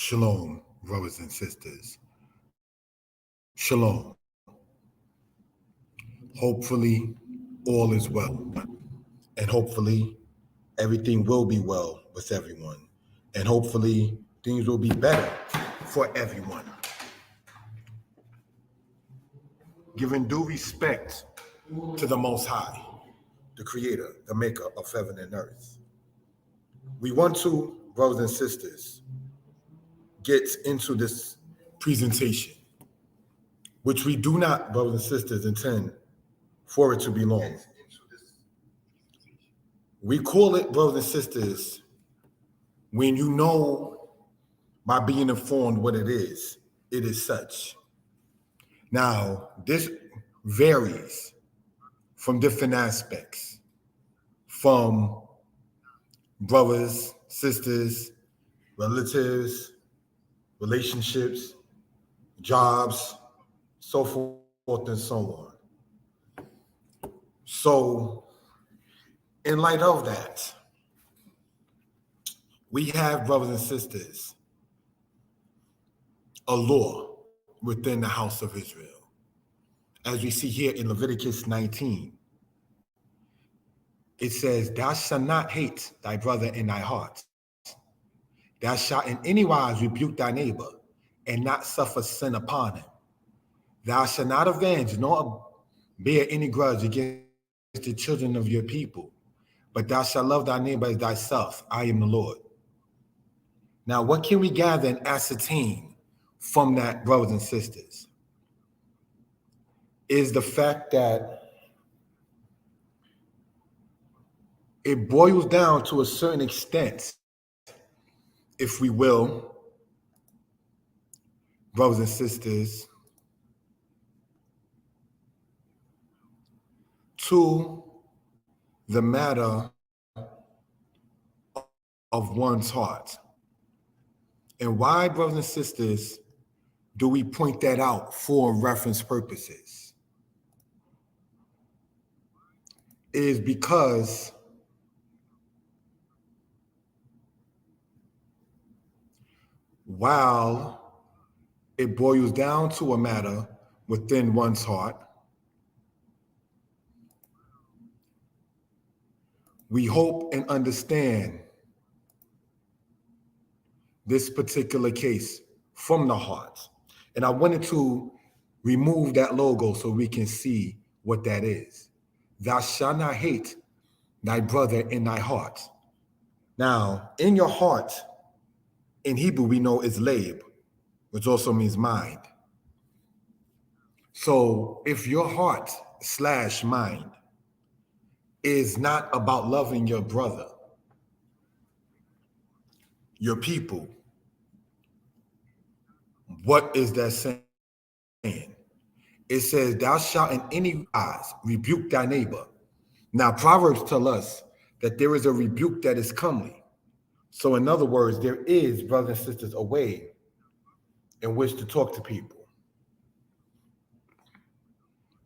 Shalom, brothers and sisters. Shalom. Hopefully, all is well. And hopefully, everything will be well with everyone. And hopefully, things will be better for everyone. Giving due respect to the Most High, the Creator, the Maker of heaven and earth. We want to, brothers and sisters, get into this presentation, which we do not, brothers and sisters, intend for it to be long. We call it, brothers and sisters, when you know by being informed what it is such. Now, this varies from different aspects, from brothers, sisters, relatives, relationships, jobs, so forth and so on. So, in light of that, we have, brothers and sisters, a law within the house of Israel. As we see here in Leviticus 19, it says, "Thou shalt not hate thy brother in thy heart. Thou shalt in any wise rebuke thy neighbor, and not suffer sin upon him. Thou shalt not avenge, nor bear any grudge against the children of your people, but thou shalt love thy neighbor as thyself. I am the Lord." Now, what can we gather and ascertain from that, brothers and sisters? Is the fact that it boils down to a certain extent, if we will, brothers and sisters, to the matter of one's heart. And why, brothers and sisters, do we point that out for reference purposes? Is because while it boils down to a matter within one's heart, we hope and understand this particular case from the heart. And I wanted to remove that logo so we can see what that is. Thou shalt not hate thy brother in thy heart. Now, in your heart, in Hebrew, we know is lab, which also means mind. So if your heart / mind is not about loving your brother, your people, what is that saying? It says, "Thou shalt in any wise rebuke thy neighbor." Now, Proverbs tell us that there is a rebuke that is comely. So in other words, there is, brothers and sisters, a way in which to talk to people.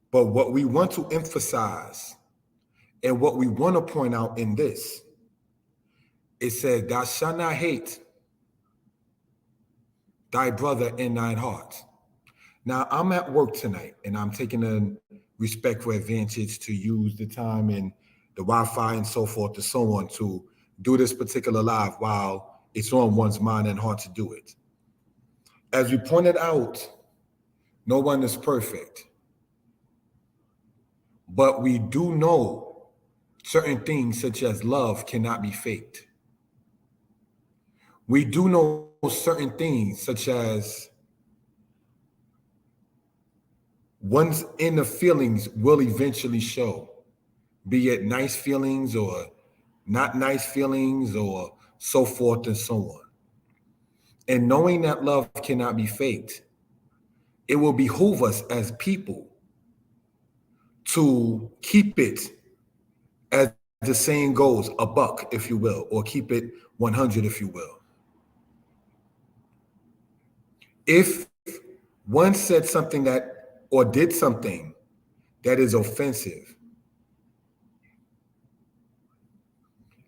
But what we want to emphasize and what we want to point out in this, it says, "Thou shalt not hate thy brother in thine heart." Now, I'm at work tonight, and I'm taking a respectful advantage to use the time and the Wi-Fi and so forth and so on to do this particular live while it's on one's mind and heart to do it. As we pointed out, no one is perfect, but we do know certain things such as love cannot be faked. We do know certain things such as one's inner feelings will eventually show, be it nice feelings or not nice feelings or so forth and so on. And knowing that love cannot be faked, it will behoove us as people to keep it, as the saying goes, a buck, if you will, or keep it 100, if you will. If one said something that, or did something that is offensive,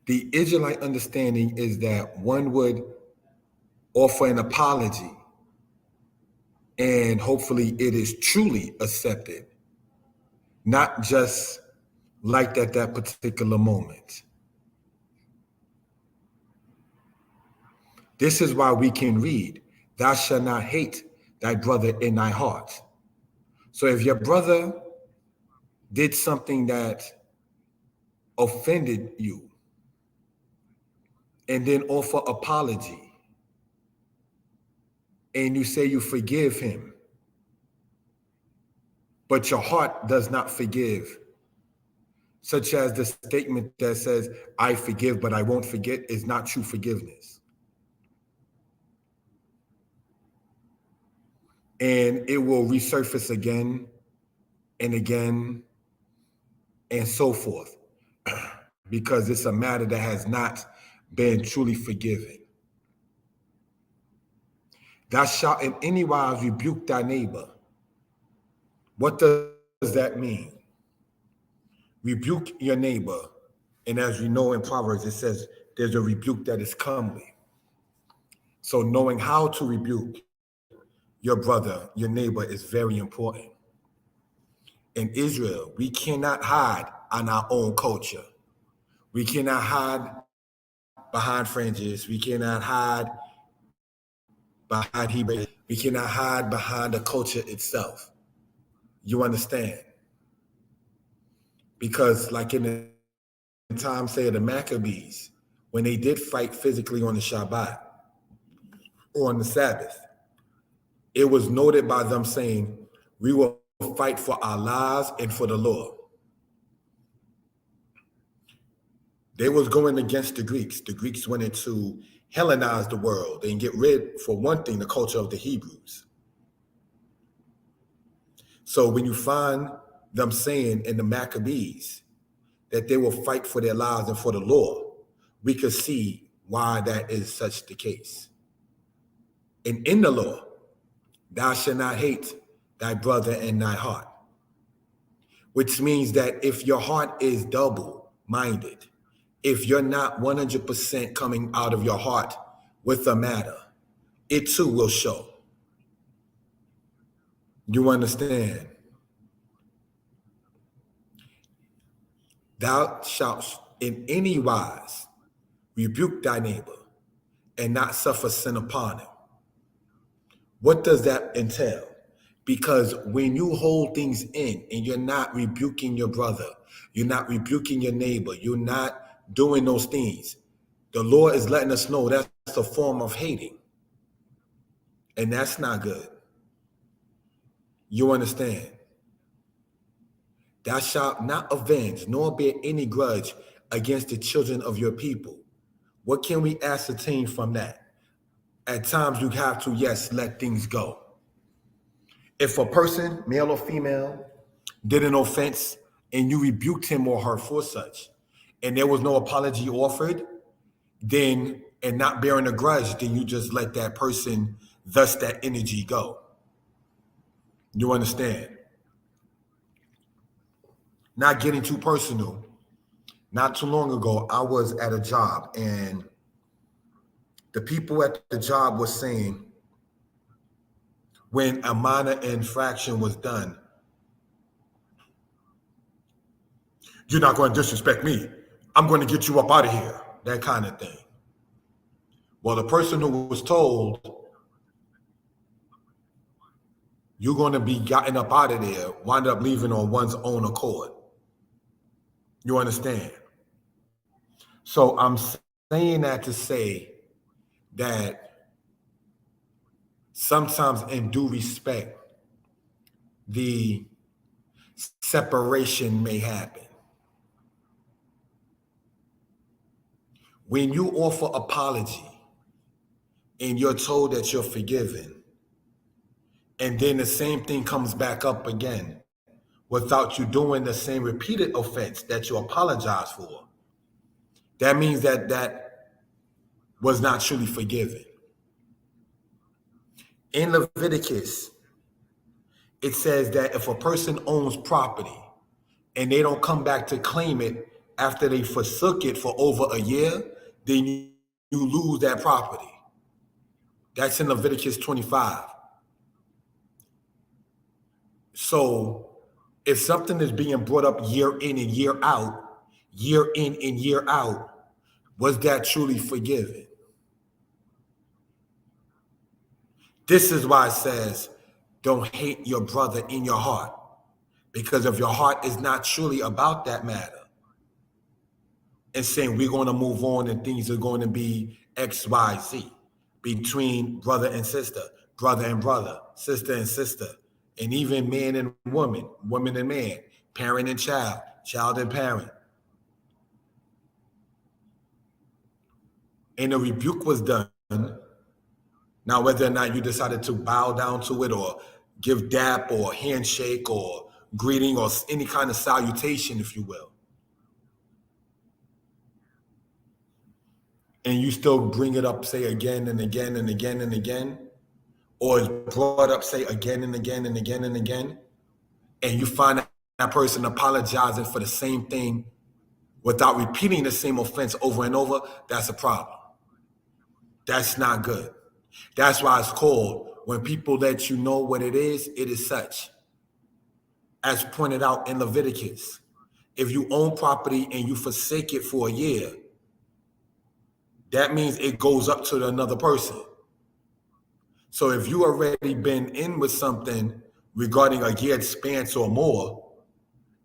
the Israelite understanding is that one would offer an apology, and hopefully it is truly accepted, not just liked at that particular moment. This is why we can read, thou shalt not hate thy brother in thy heart. So if your brother did something that offended you and then offer apology and you say you forgive him, but your heart does not forgive, such as the statement that says, I forgive, but I won't forget, is not true forgiveness. And it will resurface again and again and so forth, because it's a matter that has not been truly forgiven. Thou shalt in any wise rebuke thy neighbor. What does that mean? Rebuke your neighbor. And as we know in Proverbs, it says there's a rebuke that is comely. So knowing how to rebuke your brother, your neighbor, is very important. In Israel, we cannot hide on our own culture. We cannot hide behind fringes. We cannot hide behind Hebrew. We cannot hide behind the culture itself. You understand? Because like in the time, say, of the Maccabees, when they did fight physically on the Shabbat or on the Sabbath, it was noted by them saying, we will fight for our lives and for the Lord. They was going against the Greeks. The Greeks wanted to Hellenize the world and get rid, for one thing, the culture of the Hebrews. So when you find them saying in the Maccabees that they will fight for their lives and for the Lord, we could see why that is such the case. And in the law, thou shalt not hate thy brother in thy heart, which means that if your heart is double-minded, if you're not 100% coming out of your heart with the matter, it too will show. You understand? Thou shalt in any wise rebuke thy neighbor and not suffer sin upon him. What does that entail? Because when you hold things in and you're not rebuking your brother, you're not rebuking your neighbor, you're not doing those things, the Lord is letting us know that's a form of hating. And that's not good. You understand? Thou shalt not avenge nor bear any grudge against the children of your people. What can we ascertain from that? At times you have to, yes, let things go. If a person, male or female, did an offense and you rebuked him or her for such, and there was no apology offered, then, and not bearing a grudge, then you just let that person, thus that energy go. You understand? Not getting too personal. Not too long ago, I was at a job and the people at the job were saying when a minor infraction was done, you're not going to disrespect me. I'm going to get you up out of here. That kind of thing. Well, the person who was told you're going to be gotten up out of there wound up leaving on one's own accord. You understand? So I'm saying that to say that sometimes in due respect, the separation may happen. When you offer apology and you're told that you're forgiven, and then the same thing comes back up again without you doing the same repeated offense that you apologize for, that means that that was not truly forgiven. In Leviticus, it says that if a person owns property and they don't come back to claim it after they forsook it for over a year, then you lose that property. That's in Leviticus 25. So if something is being brought up year in and year out, was that truly forgiven? This is why it says, don't hate your brother in your heart. Because if your heart is not truly about that matter, and saying we're going to move on and things are going to be X, Y, Z between brother and sister, sister and sister, and even man and woman, woman and man, parent and child, child and parent. And a rebuke was done. Now, whether or not you decided to bow down to it or give dap or handshake or greeting or any kind of salutation, if you will, and you still bring it up, say again and again and again and again, or is brought up, say again and again and again and again, and you find that person apologizing for the same thing without repeating the same offense over and over, that's a problem. That's not good. That's why it's called, when people let you know what it is such. As pointed out in Leviticus, if you own property and you forsake it for a year, that means it goes up to another person. So if you already been in with something regarding a year span or more,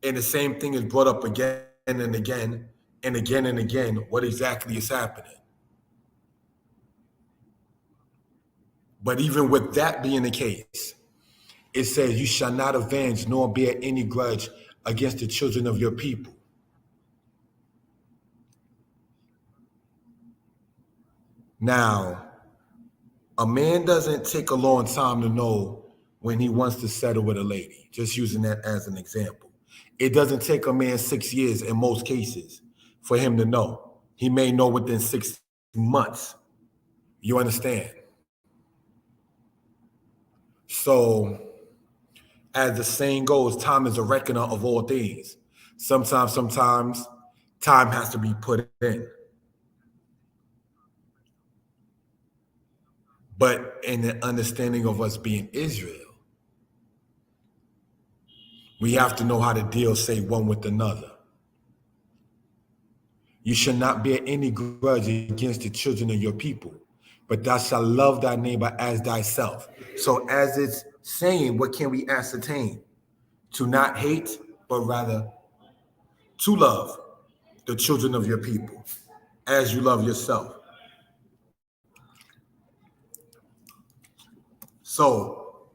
and the same thing is brought up again and again and again and again, what exactly is happening? But even with that being the case, it says, you shall not avenge nor bear any grudge against the children of your people. Now, a man doesn't take a long time to know when he wants to settle with a lady, just using that as an example. It doesn't take a man 6 years in most cases for him to know. He may know within 6 months. You understand? So, as the saying goes, time is a reckoner of all things. Sometimes time has to be put in. But in the understanding of us being Israel, we have to know how to deal, say, one with another. You shall not bear any grudge against the children of your people, but thou shalt love thy neighbor as thyself. So as it's saying, what can we ascertain? To not hate, but rather to love the children of your people as you love yourself. So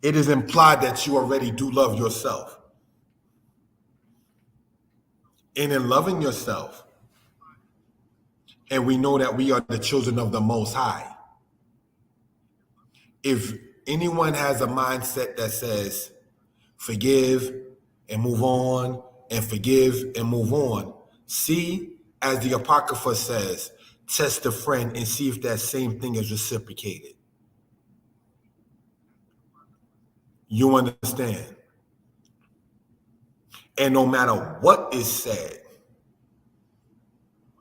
it is implied that you already do love yourself. And in loving yourself, and we know that we are the children of the Most High, if anyone has a mindset that says, forgive and move on, and forgive and move on, see, as the Apocrypha says, test a friend and see if that same thing is reciprocated. You understand? And no matter what is said,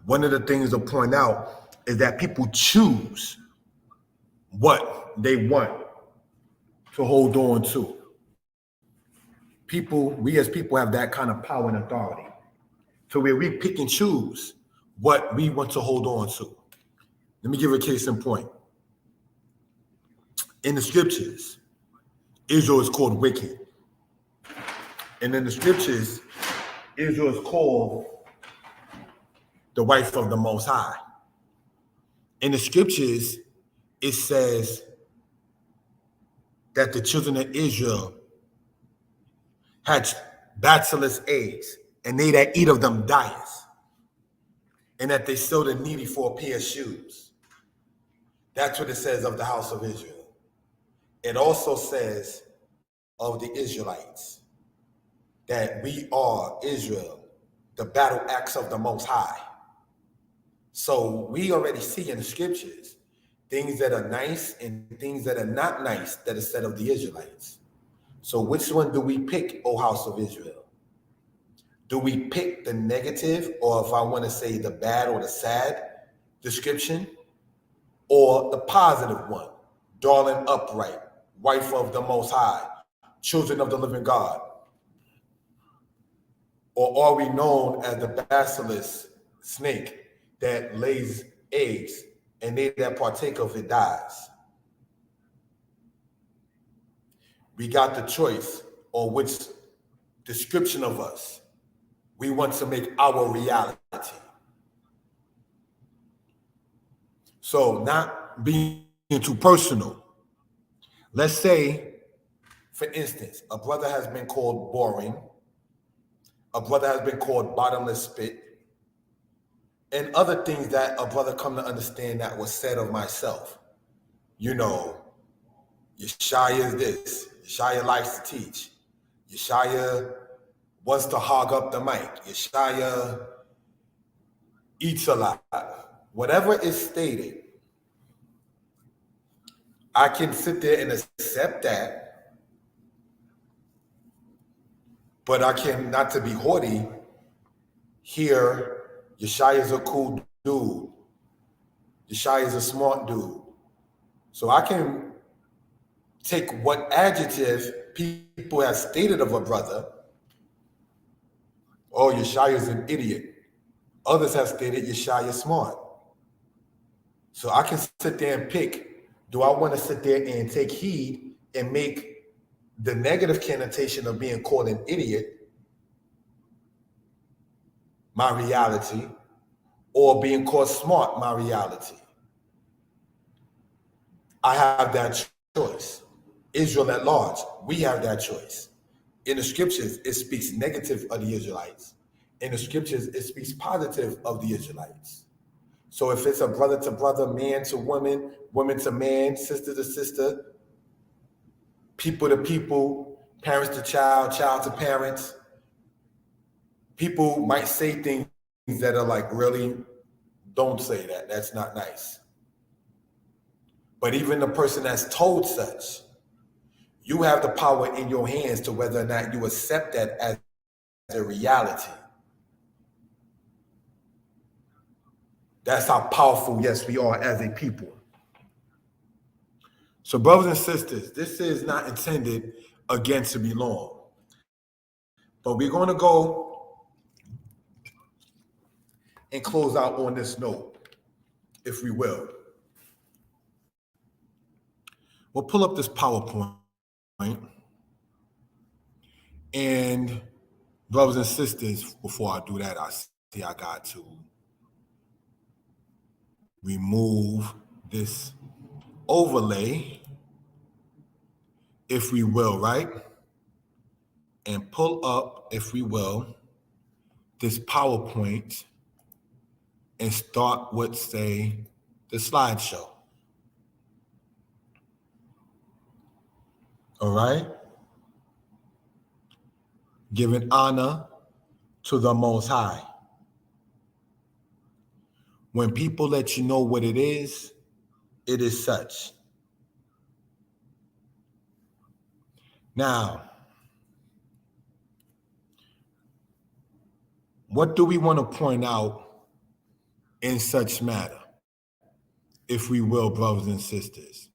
one of the things to point out is that people choose what they want to hold on to. We as people have that kind of power and authority to where we pick and choose what we want to hold on to. Let me give a case in point. In the scriptures, Israel is called wicked. And in the scriptures, Israel is called the wife of the Most High. In the scriptures, it says that the children of Israel had bacillus eggs, and they that eat of them dieth, and that they sold the needy for a pair of shoes. That's what it says of the house of Israel. It also says of the Israelites that we are Israel, the battle axe of the Most High. So we already see in the scriptures things that are nice and things that are not nice that is said of the Israelites. So which one do we pick, O house of Israel? Do we pick the negative, or if I want to say the bad or the sad description? or the positive one, darling upright, wife of the Most High, children of the living God? Or are we known as the basilisk snake that lays eggs and they that partake of it dies? We got the choice on which description of us we want to make our reality. So not being too personal. Let's say, for instance, a brother has been called boring. A brother has been called bottomless spit. And other things that a brother come to understand that was said of myself. You know, Yeshaya is this. Yeshaya likes to teach. Yeshaya wants to hog up the mic. Yeshaya eats a lot. Whatever is stated, I can sit there and accept that, but I can, not to be haughty, hear Yeshaya is a cool dude. Yeshaya is a smart dude. So I can take what adjective people have stated of a brother. Oh, Yeshaya is an idiot. Others have stated Yeshaya is smart. So I can sit there and pick, do I want to sit there and take heed and make the negative connotation of being called an idiot my reality, or being called smart my reality? I have that choice. Israel at large, we have that choice. In the scriptures, it speaks negative of the Israelites. In the scriptures, it speaks positive of the Israelites. So if it's a brother to brother, man to woman, woman to man, sister to sister, people to people, parents to child, child to parents, people might say things that are like, really, don't say that. That's not nice. But even the person that's told such, you have the power in your hands to whether or not you accept that as a reality. That's how powerful, yes, we are as a people. So brothers and sisters, this is not intended, again, to be long. But we're going to go and close out on this note, if we will. We'll pull up this PowerPoint. And brothers and sisters, before I do that, I see I got to remove this overlay, if we will, right? And pull up, if we will, this PowerPoint and start with, say, the slideshow. All right? Giving honor to the Most High. When people let you know what it is such. Now, what do we want to point out in such matter, if we will, brothers and sisters?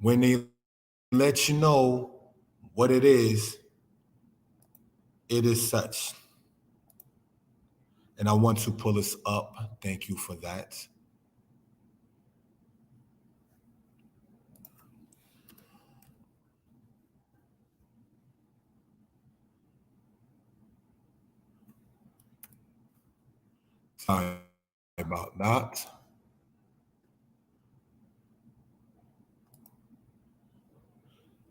When they let you know what it is such. And I want to pull this up. Thank you for that. Sorry about that.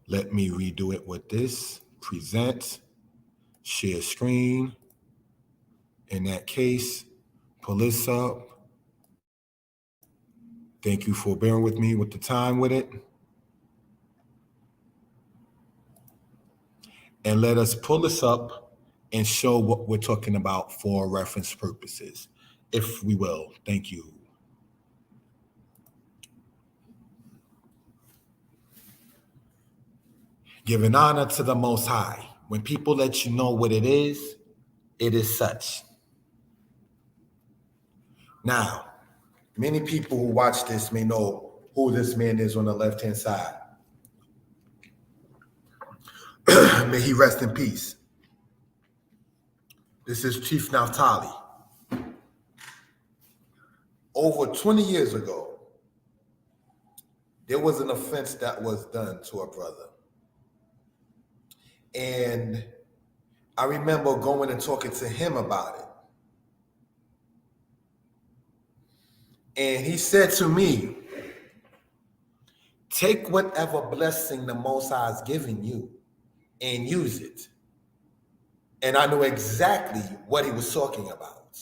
Let me redo it with this. Present, share screen. In that case, pull this up. Thank you for bearing with me with the time with it. And let us pull this up and show what we're talking about for reference purposes, if we will. Thank you. Giving honor to the Most High. When people let you know what it is such. Now, many people who watch this may know who this man is on the left-hand side. May he rest in peace. This is Chief Naphtali. Over 20 years ago, there was an offense that was done to a brother. And I remember going and talking to him about it. And he said to me, take whatever blessing the Most High has given you and use it. And I knew exactly what he was talking about.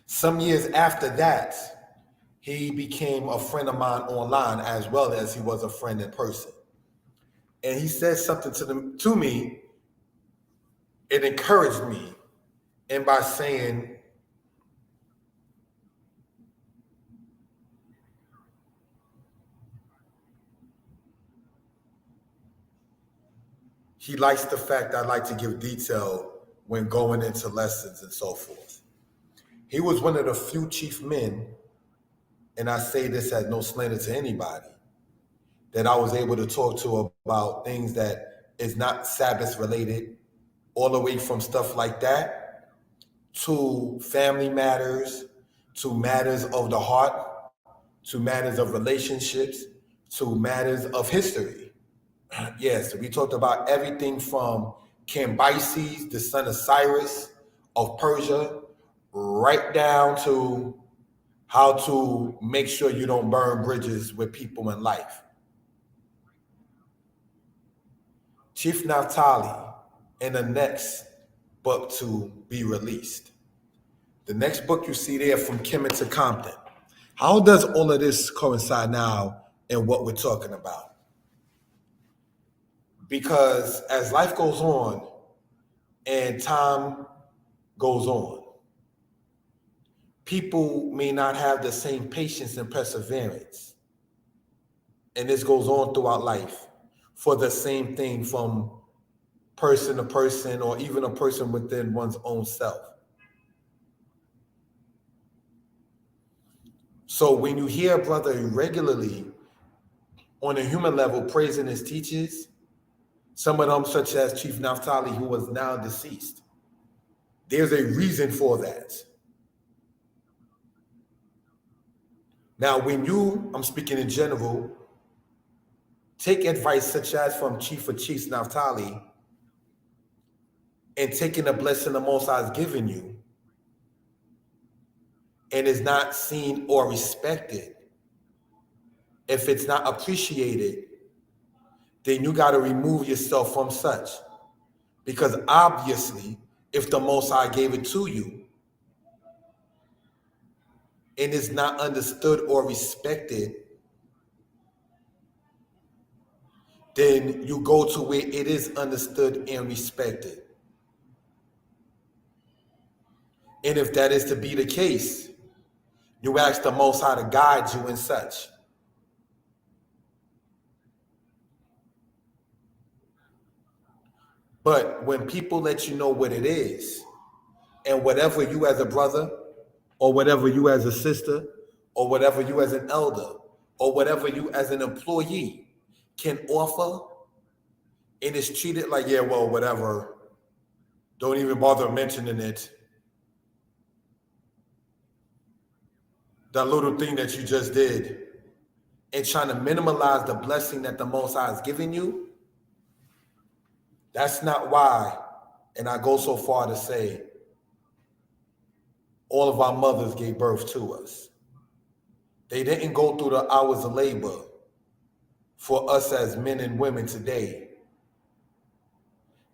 Some years after that, he became a friend of mine online as well as he was a friend in person. And he said something to me. It encouraged me. And by saying, he likes the fact I like to give detail when going into lessons and so forth. He was one of the few chief men, and I say this as no slander to anybody, that I was able to talk to about things that is not Sabbath related, all the way from stuff like that to family matters, to matters of the heart, to matters of relationships, to matters of history. Yes, we talked about everything from Cambyses, the son of Cyrus of Persia, right down to how to make sure you don't burn bridges with people in life. Chief Naphtali in the next book to be released. The next book you see there, From Kemet to Compton. How does all of this coincide now in what we're talking about? Because as life goes on and time goes on, people may not have the same patience and perseverance. And this goes on throughout life for the same thing from person to person or even a person within one's own self. So when you hear a brother regularly on a human level praising his teachers, some of them such as Chief Naphtali, who was now deceased, there's a reason for that. Now, when you, I'm speaking in general, take advice such as from Chief of Chiefs Naphtali and taking the blessing the Most High has given you and is not seen or respected, if it's not appreciated, then you got to remove yourself from such. Because obviously, if the Most High gave it to you and is not understood or respected, then you go to where it is understood and respected. And if that is to be the case, you ask the Most High to guide you in such. But when people let you know what it is, and whatever you as a brother, or whatever you as a sister, or whatever you as an elder, or whatever you as an employee can offer, and it's treated like, yeah, well, whatever, don't even bother mentioning it. That little thing that you just did, and trying to minimize the blessing that the Most High has given you, that's not why, and I go so far to say, all of our mothers gave birth to us. They didn't go through the hours of labor for us as men and women today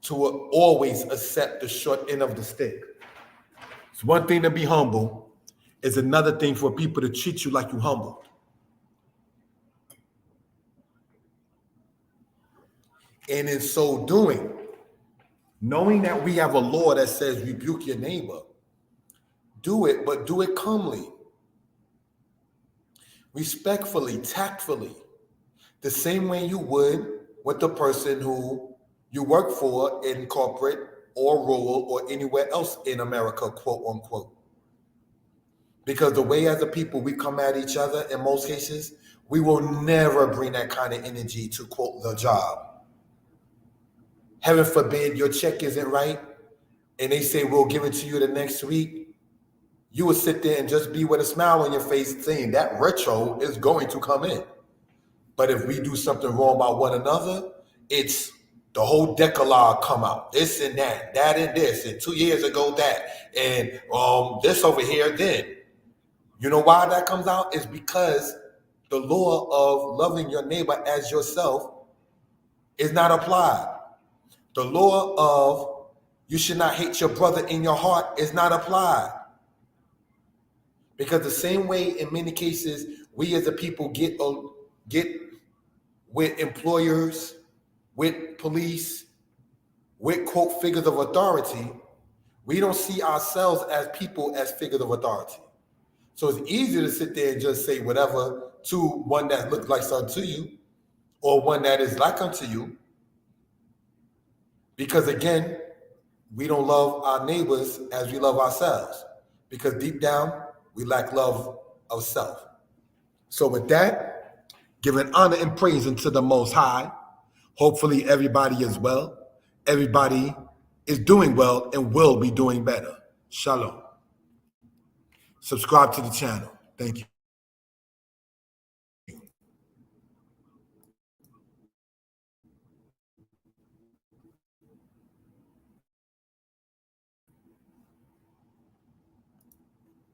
to always accept the short end of the stick. It's one thing to be humble. It's another thing for people to treat you like you humbled. And in so doing, knowing that we have a law that says rebuke your neighbor, do it, but do it calmly, respectfully, tactfully, the same way you would with the person who you work for in corporate or rural or anywhere else in America, quote unquote. Because the way as a people we come at each other in most cases, we will never bring that kind of energy to quote the job. Heaven forbid your check isn't right and they say we'll give it to you the next week. You would sit there and just be with a smile on your face saying that retro is going to come in. But if we do something wrong by one another, it's the whole decalogue come out. This and that and this, and 2 years ago that, and this over here then. You know why that comes out? It's because the law of loving your neighbor as yourself is not applied. The law of you should not hate your brother in your heart is not applied. Because the same way in many cases, we as a people get with employers, with police, with quote figures of authority, we don't see ourselves as people as figures of authority. So it's easy to sit there and just say whatever to one that looks like unto you or one that is like unto you. Because again, we don't love our neighbors as we love ourselves. Because deep down, we lack love of self. So with that, giving honor and praise unto the Most High. Hopefully everybody is well. Everybody is doing well and will be doing better. Shalom. Subscribe to the channel. Thank you.